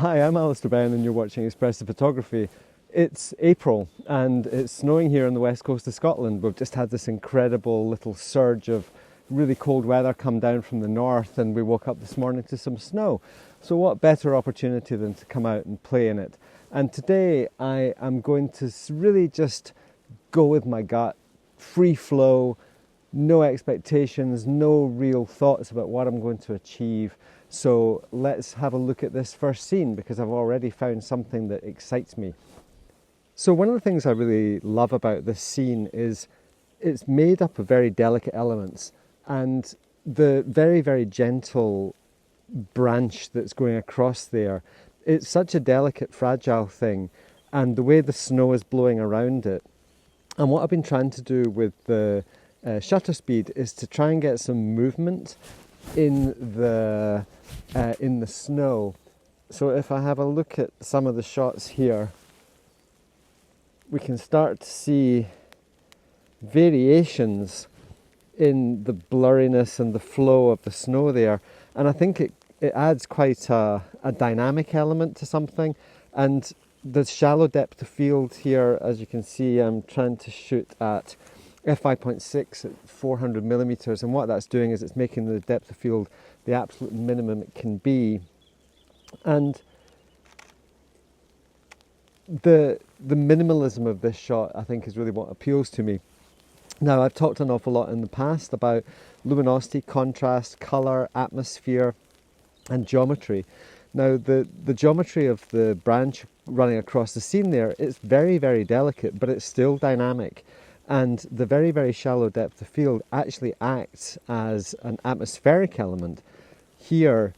Hi, I'm Alister Benn and you're watching Expressive Photography. It's April and it's snowing here on the west coast of Scotland. We've just had this incredible little surge of really cold weather come down from the north, and we woke up this morning to some snow. So what better opportunity than to come out and play in it? And today I am going to really just go with my gut, free flow, no expectations, no real thoughts about what I'm going to achieve. So let's have a look at this first scene, because I've already found something that excites me. So one of the things I really love about this scene is it's made up of very delicate elements, and the very, very gentle branch that's going across there, it's such a delicate, fragile thing, and the way the snow is blowing around it. And what I've been trying to do with the shutter speed is to try and get some movement in the snow. So if I have a look at some of the shots here, we can start to see variations in the blurriness and the flow of the snow there, and I think it adds quite a dynamic element to something. And the shallow depth of field here, as you can see, I'm trying to shoot at f5.6 at 400 millimeters, and what that's doing is it's making the depth of field the absolute minimum it can be. And the minimalism of this shot, I think, is really what appeals to me. Now, I've talked an awful lot in the past about luminosity, contrast, colour, atmosphere and geometry. Now, the geometry of the branch running across the scene there, it's very, very delicate, but it's still dynamic. And the very, very shallow depth of field actually acts as an atmospheric element. Here,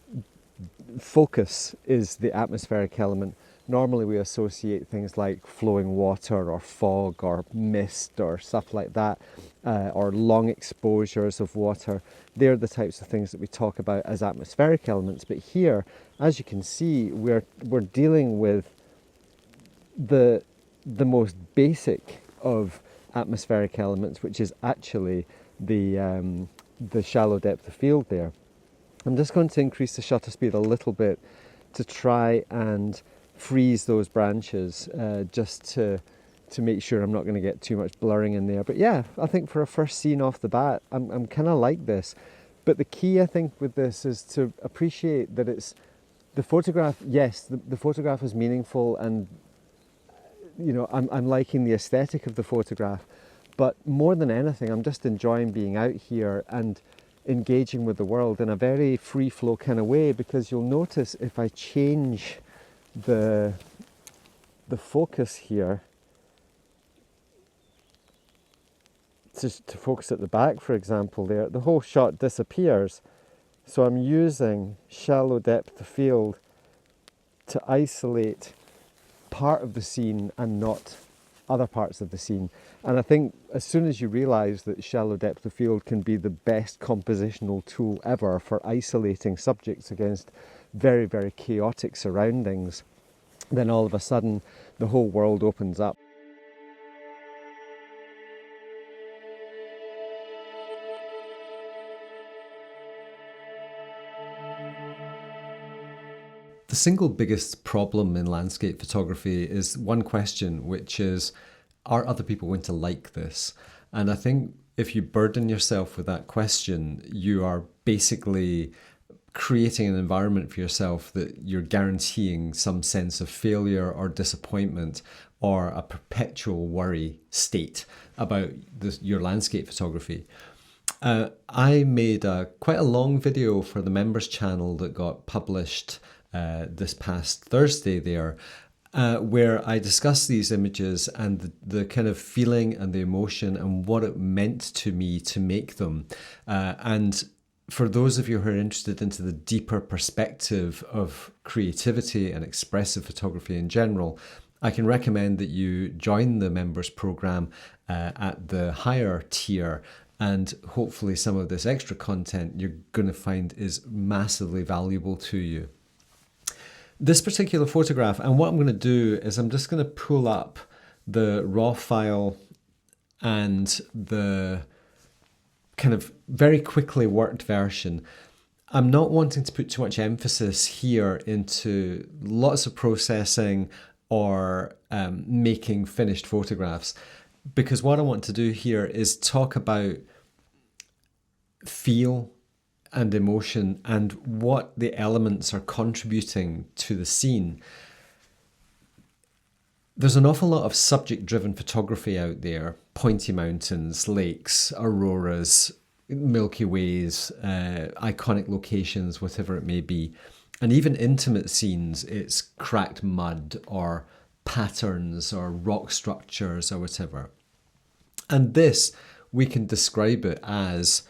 focus is the atmospheric element. Normally we associate things like flowing water or fog or mist or stuff like that, or long exposures of water. They're the types of things that we talk about as atmospheric elements. But here, as you can see, we're dealing with the most basic of atmospheric elements, which is actually the shallow depth of field there. I'm just going to increase the shutter speed a little bit to try and freeze those branches, just to make sure I'm not going to get too much blurring in there. But yeah, I think for a first scene off the bat, I'm kind of like this. But the key, I think, with this is to appreciate that it's the photograph. Yes, the photograph is meaningful, and you know, I'm liking the aesthetic of the photograph, but more than anything, I'm just enjoying being out here and engaging with the world in a very free flow kind of way. Because you'll notice if I change the focus here to focus at the back, for example, there, the whole shot disappears. So I'm using shallow depth of field to isolate part of the scene and not other parts of the scene. And I think as soon as you realise that shallow depth of field can be the best compositional tool ever for isolating subjects against very, very chaotic surroundings, then all of a sudden the whole world opens up. The single biggest problem in landscape photography is one question, which is, are other people going to like this? And I think if you burden yourself with that question, you are basically creating an environment for yourself that you're guaranteeing some sense of failure or disappointment or a perpetual worry state about your landscape photography. I made quite a long video for the members channel that got published this past Thursday there, where I discussed these images and the kind of feeling and the emotion and what it meant to me to make them. And for those of you who are interested into the deeper perspective of creativity and expressive photography in general, I can recommend that you join the members program at the higher tier, and hopefully some of this extra content you're going to find is massively valuable to you. This particular photograph, and what I'm going to do is I'm just going to pull up the raw file and the kind of very quickly worked version. I'm not wanting to put too much emphasis here into lots of processing or making finished photographs, because what I want to do here is talk about feel and emotion and what the elements are contributing to the scene. There's an awful lot of subject-driven photography out there: pointy mountains, lakes, auroras, Milky Ways, iconic locations, whatever it may be. And even intimate scenes, it's cracked mud or patterns or rock structures or whatever. And this, we can describe it as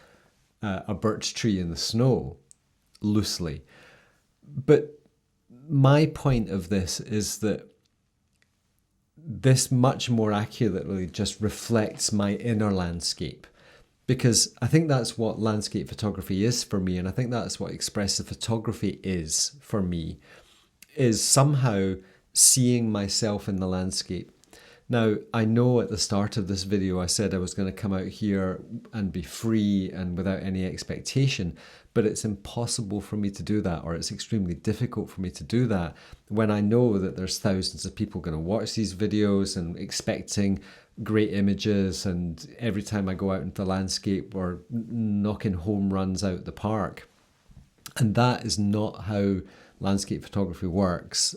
a birch tree in the snow, loosely. But my point of this is that this much more accurately just reflects my inner landscape. Because I think that's what landscape photography is for me, and I think that's what expressive photography is for me, is somehow seeing myself in the landscape. Now, I know at the start of this video I said I was going to come out here and be free and without any expectation, but it's impossible for me to do that, or it's extremely difficult for me to do that when I know that there's thousands of people going to watch these videos and expecting great images, and every time I go out into the landscape we're knocking home runs out the park. And that is not how landscape photography works.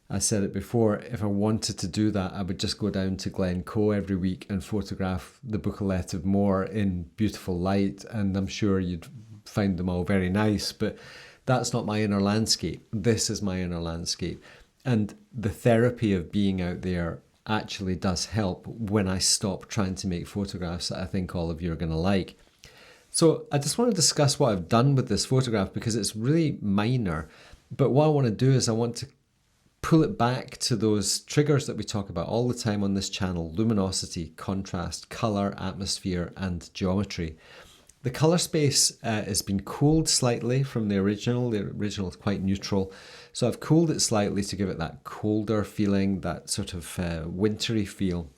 I said it before, if I wanted to do that, I would just go down to Glencoe every week and photograph the Buccleuch of Moor in beautiful light, and I'm sure you'd find them all very nice, but that's not my inner landscape. This is my inner landscape. And the therapy of being out there actually does help when I stop trying to make photographs that I think all of you are going to like. So I just want to discuss what I've done with this photograph, because it's really minor. But what I want to do is I want to pull it back to those triggers that we talk about all the time on this channel: luminosity, contrast, color, atmosphere, and geometry. The color space has been cooled slightly from the original. The original is quite neutral. So I've cooled it slightly to give it that colder feeling, that sort of wintry feel.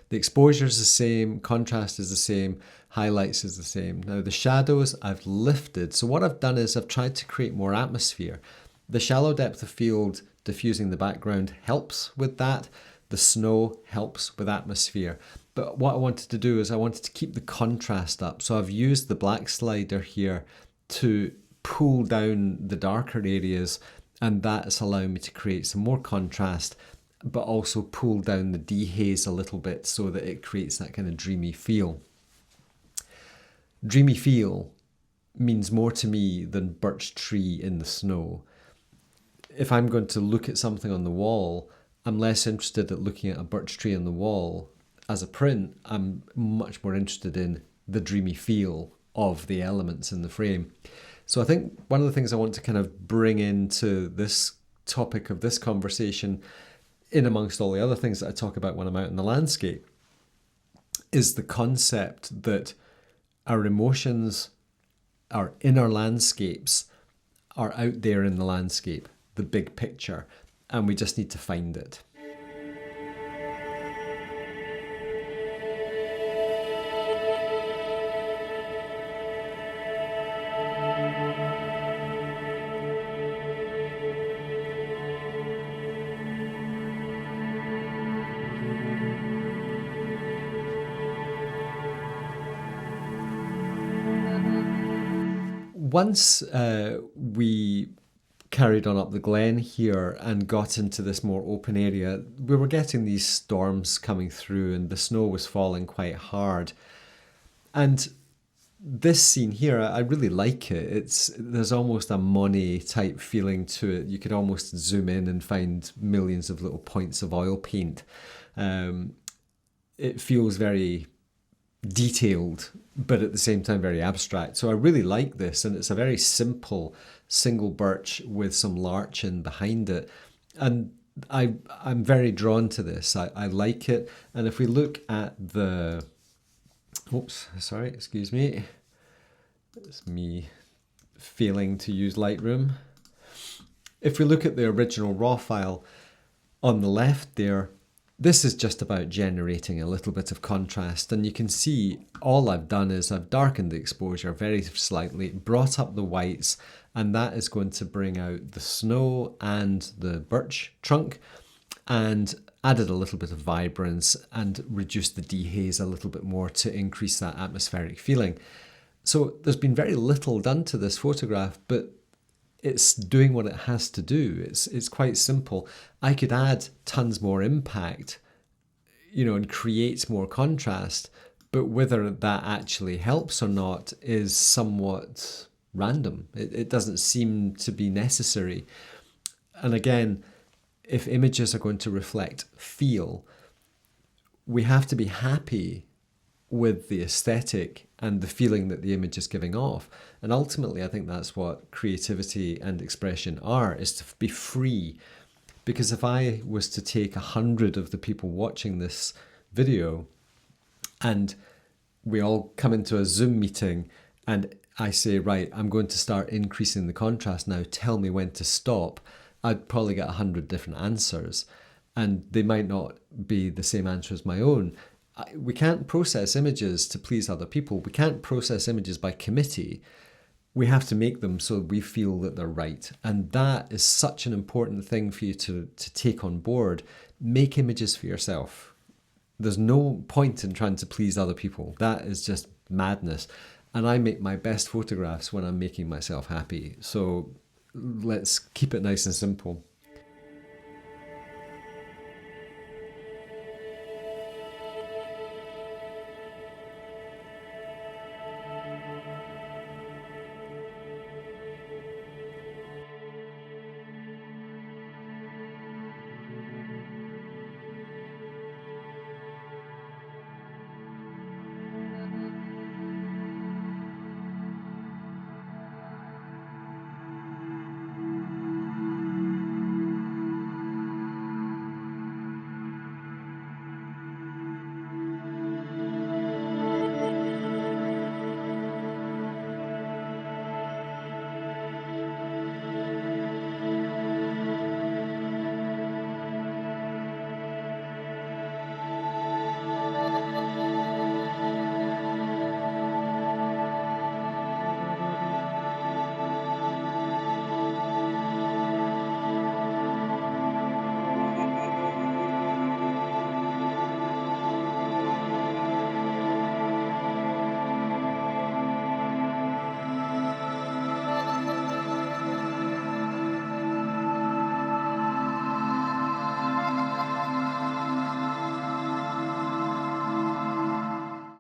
The exposure is the same, contrast is the same, highlights is the same. Now the shadows I've lifted. So what I've done is I've tried to create more atmosphere. The shallow depth of field diffusing the background helps with that. The snow helps with atmosphere. But what I wanted to do is I wanted to keep the contrast up. So I've used the black slider here to pull down the darker areas, and that's allowing me to create some more contrast, but also pull down the dehaze a little bit so that it creates that kind of dreamy feel. Dreamy feel means more to me than birch tree in the snow. If I'm going to look at something on the wall, I'm less interested at looking at a birch tree on the wall as a print. I'm much more interested in the dreamy feel of the elements in the frame. So I think one of the things I want to kind of bring into this topic of this conversation, in amongst all the other things that I talk about when I'm out in the landscape, is the concept that our emotions, our inner landscapes, are out there in the landscape, the big picture, and we just need to find it. Once we carried on up the glen here and got into this more open area, we were getting these storms coming through and the snow was falling quite hard. And this scene here, I really like it. There's almost a Monet type feeling to it. You could almost zoom in and find millions of little points of oil paint. It feels very detailed, but at the same time very abstract. So I really like this, and it's a very simple single birch with some larch in behind it. And I'm very drawn to this. I like it. And if we look at the... Oops, sorry, excuse me. It's me failing to use Lightroom. If we look at the original raw file on the left there, This is just about generating a little bit of contrast, and you can see all I've done is I've darkened the exposure very slightly, brought up the whites, and that is going to bring out the snow and the birch trunk, and added a little bit of vibrance and reduced the dehaze a little bit more to increase that atmospheric feeling. So there's been very little done to this photograph, but it's doing what it has to do. It's quite simple. I could add tons more impact, and create more contrast, but whether that actually helps or not is somewhat random. It doesn't seem to be necessary. And again, if images are going to reflect feel, we have to be happy with the aesthetic and the feeling that the image is giving off. And ultimately, I think that's what creativity and expression are, is to be free. Because if I was to take 100 of the people watching this video and we all come into a Zoom meeting and I say, right, I'm going to start increasing the contrast now, tell me when to stop, I'd probably get 100 different answers, and they might not be the same answer as my own. We can't process images to please other people. We can't process images by committee. We have to make them so we feel that they're right. And that is such an important thing for you to take on board. Make images for yourself. There's no point in trying to please other people. That is just madness. And I make my best photographs when I'm making myself happy. So let's keep it nice and simple.